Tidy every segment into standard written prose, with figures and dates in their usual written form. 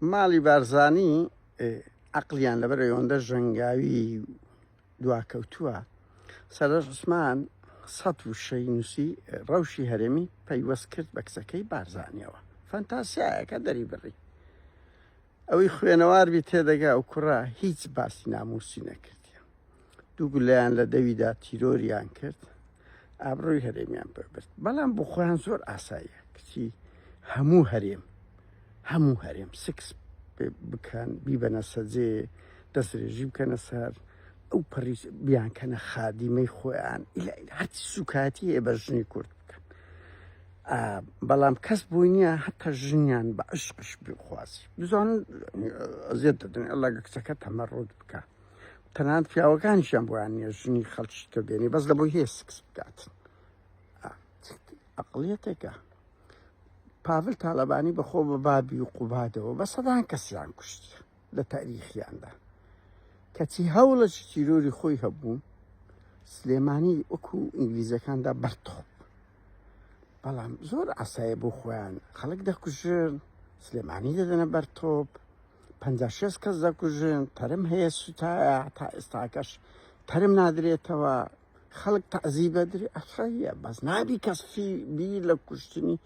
ماڵی بارزانی عەقلیان لەبەر ئەوەندە ژەنگاوی دواکەوتووە. سەردار عوسمان سەد وشەی نووسی ڕەوشی هەرێمی پەیوەست کرد بە کچەکەی بارزانیەوە. فەنتاسیایەکە دەری بڕی. ئەوەی خوێنەواربی تێدەگا و کوڕا هیچ باسی ناموسی نەکردیە. دوو گولەیان لە دەویدا تیرۆریان کرد، ئابڕۆی هەرێمیان پێبرد. بەڵام بۆ خۆیان زۆر ئاساییە، کچی هەموو هەرێم سکس بکەن، بیبەنە سەجێ، دەستێژی بکەنە سەر، ئەو پەڕی بیانکەنە خادیمەی خۆیان، هەرچی سوکاتی هەیە بە ژنی کورد بکەن. بەڵام کەس بووی نییە هەتا ژنیان بە عشقش بخوازی. بزانن ئەزیێت دەدەن ئەڵەگە کچەکە تەمەڕۆت بکە. تەنانەت پیاوەکانیشیان بۆیان نییە ژنی خەڵکی تۆ بێنی بەس لە بۆی هەیە سکس بکاتن. عەقڵیەتێکە. پاڤل تاڵەبانی بەخۆ بە بابی و قوبادەوە بە سەدان کەسیان کوشتیە لە تاریخیاندا. کەچی هەوڵەی تیرۆری خۆی هەبوو، سلێمانی وەکو ئینگلیزەکاندا بەرتۆپ. بەڵام زۆر ئاسایە بۆ خۆیان، خەڵک دەکوژن، سلێمانی دەدەنە بەرتۆپ، 56 کەس دەکوژن، تەرم هەیە سوتایە تا ئێستاکەش تەرم نادرێتەوە، خەڵک تەعزیبە درێ ئەفرەیە، بەس نابی کەس بیر لە کوشتنی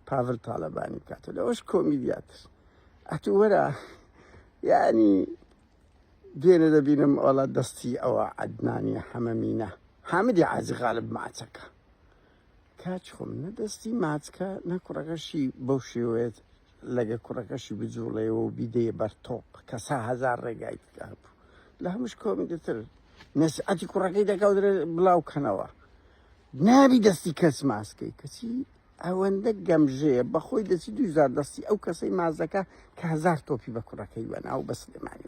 پاڤل تاڵەبانی بکاتە. لەوەش کۆمیدیاتر ئەتووەرە یعنی دوێنێ دەبینم ئەوڵە دەستی ئەوە عەدنانی حەمەمینە حامدی عازی غالب ماچەکە. کاچ خۆم نەدەستی ماچکە نە کوڕەکەشی بەو شێوەیەت لەگە کوڕەکەشی بجوڵەیەوە و بیدەیە بەرتۆپ کە 1000 ڕێگای بکە بوو. لە هەمووش کۆمیدیتر نەسعەتی کوڕەکەی دەکەوترێ بڵاو کەنەوە، نابی دەستی کەس ماسکەی. کەچی ئەوەندە گەمژەیە بەخۆی دەچی 2000 دەستی ئەو کەسەی مازەکە کە 1000 تۆپی بە کوڕەکەی وەنا و بە سلێمانی